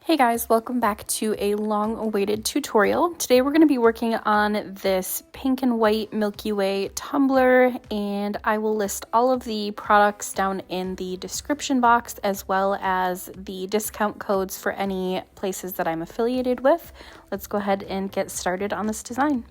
Hey guys, welcome back to a long-awaited tutorial. Today we're going to be working on this pink and white Milky Way tumbler, and I will list all of the products down in the description box as well as the discount codes for any places that I'm affiliated with. Let's go ahead and get started on this design.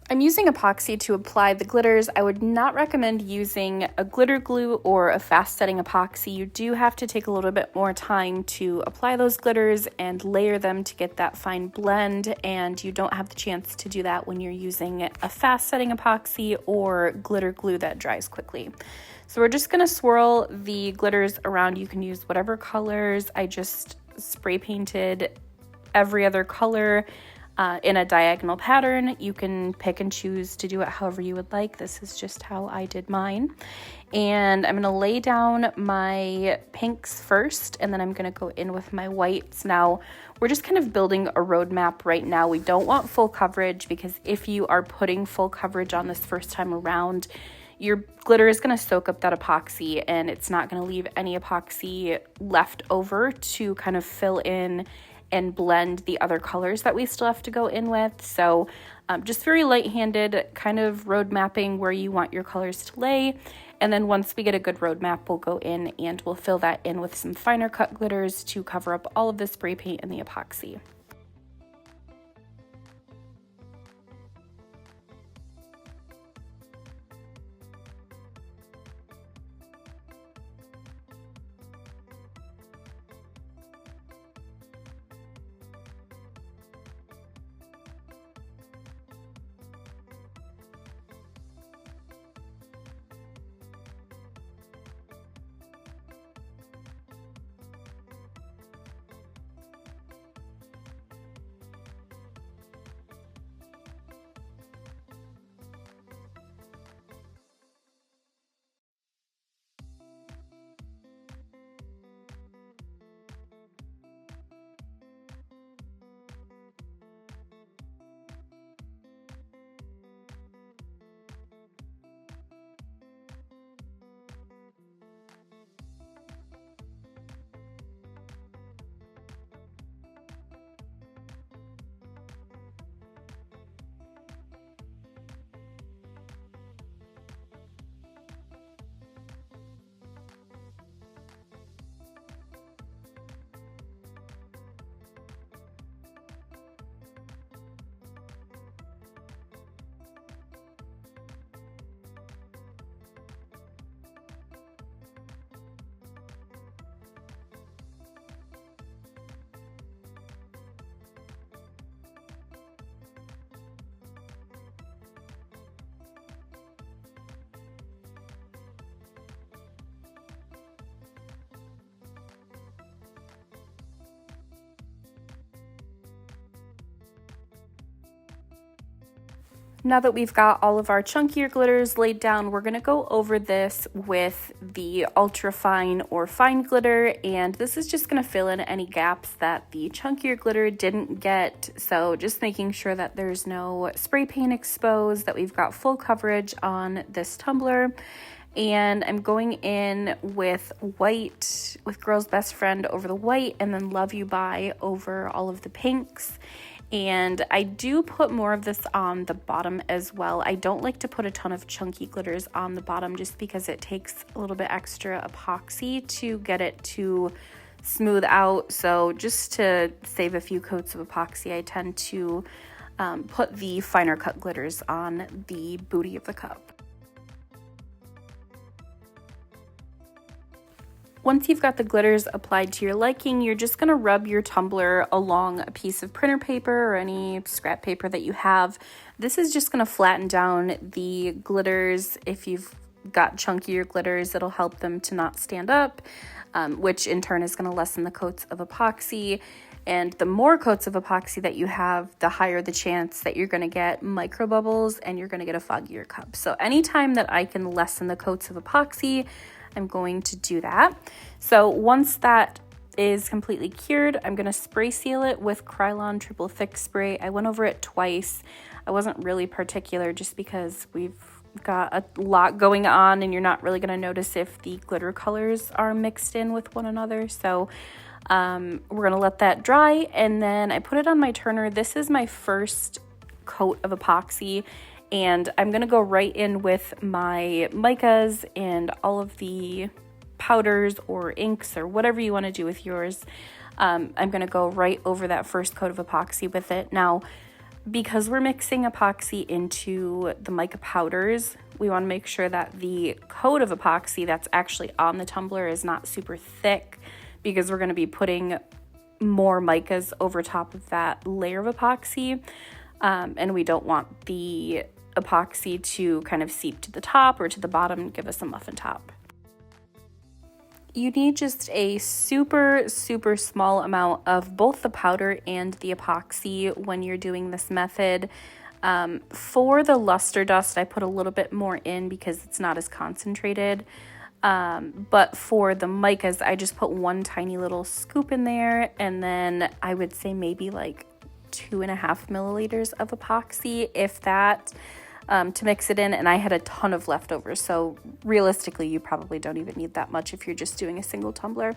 I'm using epoxy to apply the glitters. I would not recommend using a glitter glue or a fast setting epoxy. You do have to take a little bit more time to apply those glitters and layer them to get that fine blend, and you don't have the chance to do that when you're using a fast setting epoxy or glitter glue that dries quickly. So we're just gonna swirl the glitters around. You can use whatever colors. I just spray painted every other color in a diagonal pattern. You can pick and choose to do it however you would like. This is just how I did mine. And I'm gonna lay down my pinks first, and then I'm gonna go in with my whites. Now, we're just kind of building a roadmap right now. We don't want full coverage, because if you are putting full coverage on this first time around, your glitter is gonna soak up that epoxy, and it's not gonna leave any epoxy left over to kind of fill in and blend the other colors that we still have to go in with. So just very light-handed kind of road mapping where you want your colors to lay. And then once we get a good road map, we'll go in and we'll fill that in with some finer cut glitters to cover up all of the spray paint and the epoxy. Now that we've got all of our chunkier glitters laid down, we're gonna go over this with the ultra fine or fine glitter, and this is just gonna fill in any gaps that the chunkier glitter didn't get. So just making sure that there's no spray paint exposed, that we've got full coverage on this tumbler. And I'm going in with white, with Girl's Best Friend over the white, and then Love You Bye over all of the pinks. And I do put more of this on the bottom as well. I don't like to put a ton of chunky glitters on the bottom just because it takes a little bit extra epoxy to get it to smooth out. So just to save a few coats of epoxy, I tend to put the finer cut glitters on the booty of the cup. Once you've got the glitters applied to your liking, you're just gonna rub your tumbler along a piece of printer paper or any scrap paper that you have. This is just gonna flatten down the glitters. If you've got chunkier glitters, it'll help them to not stand up, which in turn is gonna lessen the coats of epoxy. And the more coats of epoxy that you have, the higher the chance that you're gonna get micro bubbles and you're gonna get a foggier cup. So anytime that I can lessen the coats of epoxy, I'm going to do that. So once that is completely cured, I'm gonna spray seal it with Krylon Triple Thick Spray. I went over it twice. I wasn't really particular just because we've got a lot going on and you're not really gonna notice if the glitter colors are mixed in with one another. So We're gonna let that dry, and then I put it on my turner. This is my first coat of epoxy, and I'm gonna go right in with my micas and all of the powders or inks or whatever you want to do with yours. I'm gonna go right over that first coat of epoxy with it. Now, because we're mixing epoxy into the mica powders, we want to make sure that the coat of epoxy that's actually on the tumbler is not super thick, because we're going to be putting more micas over top of that layer of epoxy, and we don't want the epoxy to kind of seep to the top or to the bottom and give us a muffin top. You need just a super, super small amount of both the powder and the epoxy when you're doing this method. For the luster dust, I put a little bit more in because it's not as concentrated. But for the micas, I just put one tiny little scoop in there, and then I would say maybe like 2.5 milliliters of epoxy, if that, to mix it in, and I had a ton of leftovers, so realistically you probably don't even need that much if you're just doing a single tumbler.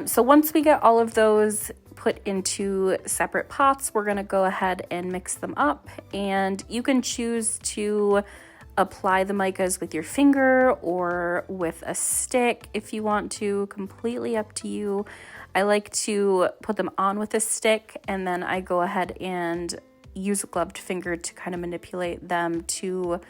So once we get all of those put into separate pots, we're going to go ahead and mix them up, and you can choose to apply the micas with your finger or with a stick if you want to, completely up to you. I like to put them on with a stick, and then I go ahead and use a gloved finger to kind of manipulate them to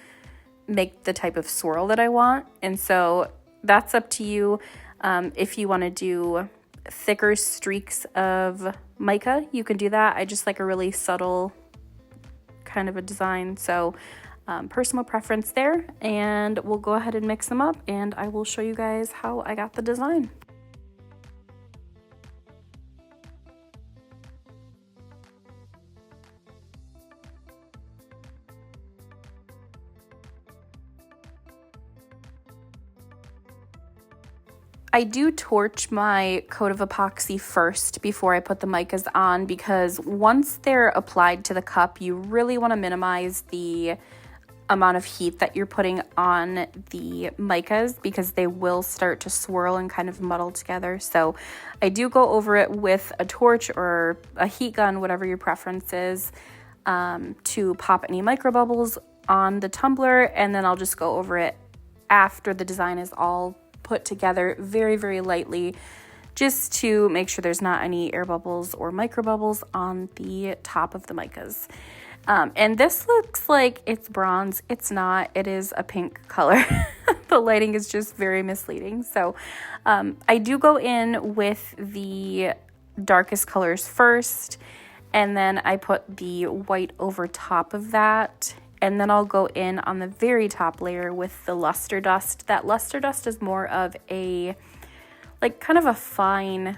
make the type of swirl that I want. And so that's up to you. If you want to do thicker streaks of mica, you can do that. I just like a really subtle kind of a design, so personal preference there. And we'll go ahead and mix them up, and I will show you guys how I got the design. I do torch my coat of epoxy first before I put the micas on, because once they're applied to the cup, you really want to minimize the amount of heat that you're putting on the micas, because they will start to swirl and kind of muddle together. So I do go over it with a torch or a heat gun, whatever your preference is, to pop any micro bubbles on the tumbler, and then I'll just go over it after the design is all put together very, very lightly, just to make sure there's not any air bubbles or micro bubbles on the top of the micas. And this looks like it's bronze. It's not. It is a pink color. The lighting is just very misleading. So I do go in with the darkest colors first, and then I put the white over top of that. And then I'll go in on the very top layer with the luster dust. That luster dust is more of a, like, kind of a fine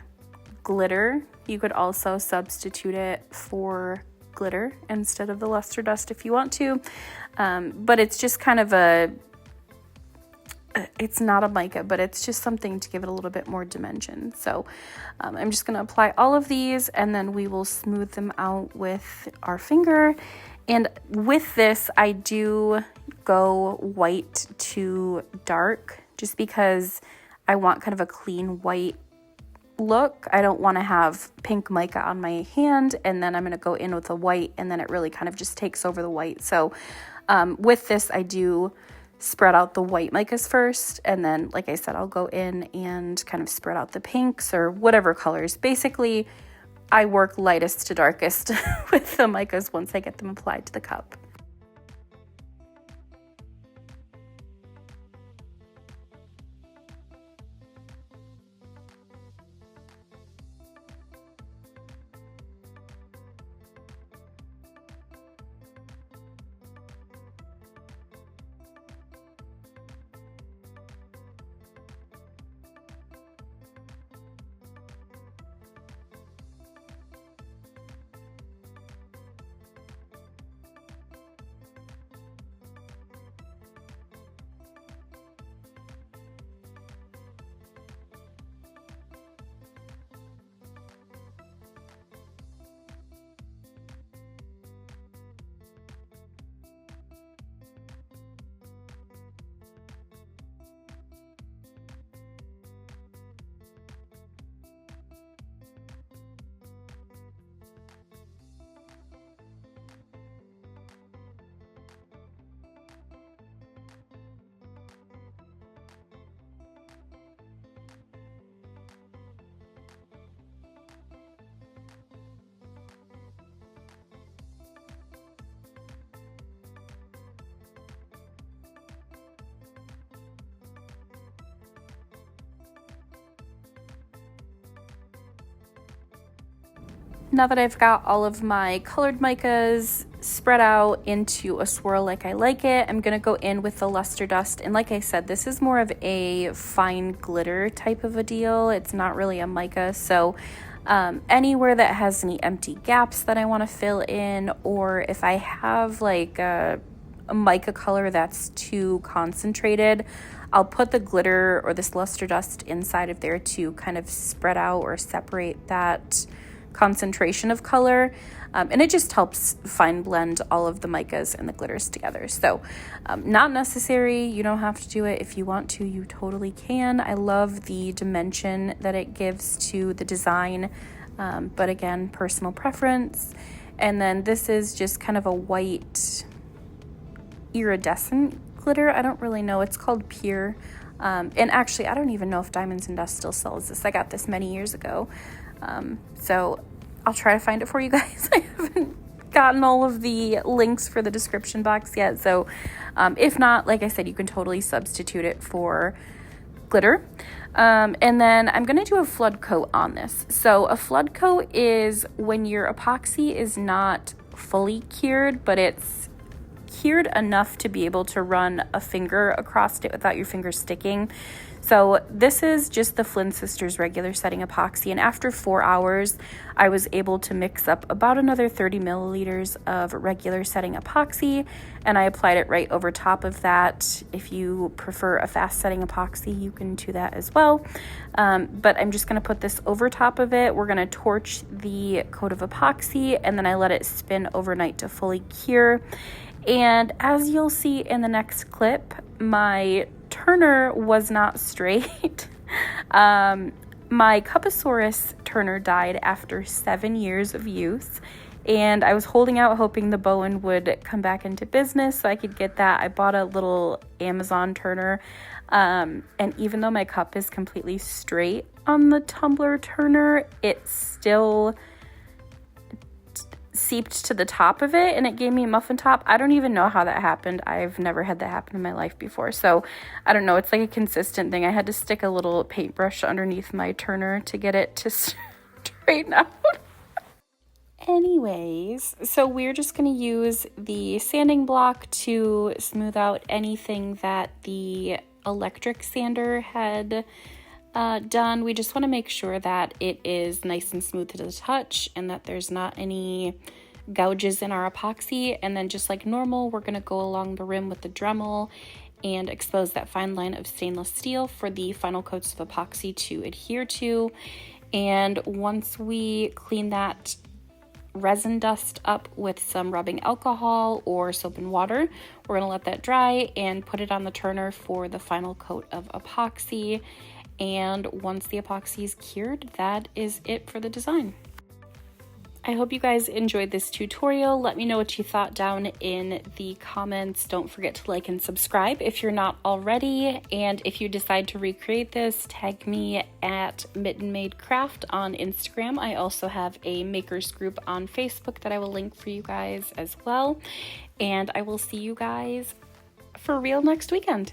glitter. You could also substitute it for glitter instead of the luster dust if you want to. But it's just kind of a, it's not a mica, but it's just something to give it a little bit more dimension. So I'm just going to apply all of these, and then we will smooth them out with our finger. And with this, I do go white to dark, just because I want kind of a clean white look. I don't want to have pink mica on my hand, and then I'm going to go in with the white, and then it really kind of just takes over the white. So with this, I do spread out the white micas first, and then, like I said, I'll go in and kind of spread out the pinks or whatever colors. Basically, I work lightest to darkest with the micas once I get them applied to the cup. Now that I've got all of my colored micas spread out into a swirl like I like it, I'm gonna go in with the luster dust. And like I said, this is more of a fine glitter type of a deal. It's not really a mica. So anywhere that has any empty gaps that I want to fill in, or if I have like a mica color that's too concentrated, I'll put the glitter or this luster dust inside of there to kind of spread out or separate that concentration of color, and it just helps fine blend all of the micas and the glitters together. So not necessary. You don't have to do it. If you want to, you totally can. I love the dimension that it gives to the design, but again, personal preference. And then this is just kind of a white iridescent glitter. I don't really know. It's called Pure. And actually, I don't even know if Diamonds and Dust still sells this. I got this many years ago. So I'll try to find it for you guys. I haven't gotten all of the links for the description box yet. So if not, like I said, you can totally substitute it for glitter. And then I'm going to do a flood coat on this. So a flood coat is when your epoxy is not fully cured, but it's cured enough to be able to run a finger across it without your finger sticking. So this is just the Flynn Sisters regular setting epoxy, and after 4 hours I was able to mix up about another 30 milliliters of regular setting epoxy, and I applied it right over top of that. If you prefer a fast setting epoxy, you can do that as well, but I'm just going to put this over top of it. We're going to torch the coat of epoxy, and then I let it spin overnight to fully cure. And as you'll see in the next clip, my turner was not straight. My Cuposaurus turner died after 7 years of use, and I was holding out hoping the Bowen would come back into business so I could get that. I bought a little Amazon turner, and even though my cup is completely straight on the Tumbler turner, it still seeped to the top of it and it gave me a muffin top. I don't even know how that happened. I've never had that happen in my life before. So I don't know. It's like a consistent thing. I had to stick a little paintbrush underneath my turner to get it to straighten out. Anyways, so we're just going to use the sanding block to smooth out anything that the electric sander had done. We just want to make sure that it is nice and smooth to the touch and that there's not any gouges in our epoxy. And then just like normal, we're going to go along the rim with the Dremel and expose that fine line of stainless steel for the final coats of epoxy to adhere to. And once we clean that resin dust up with some rubbing alcohol or soap and water, we're going to let that dry and put it on the turner for the final coat of epoxy. And once the epoxy is cured, that is it for the design. I hope you guys enjoyed this tutorial. Let me know what you thought down in the comments. Don't forget to like and subscribe if you're not already. And if you decide to recreate this, tag me at Mitten Made Craft on Instagram. I also have a makers group on Facebook that I will link for you guys as well. And I will see you guys for real next weekend.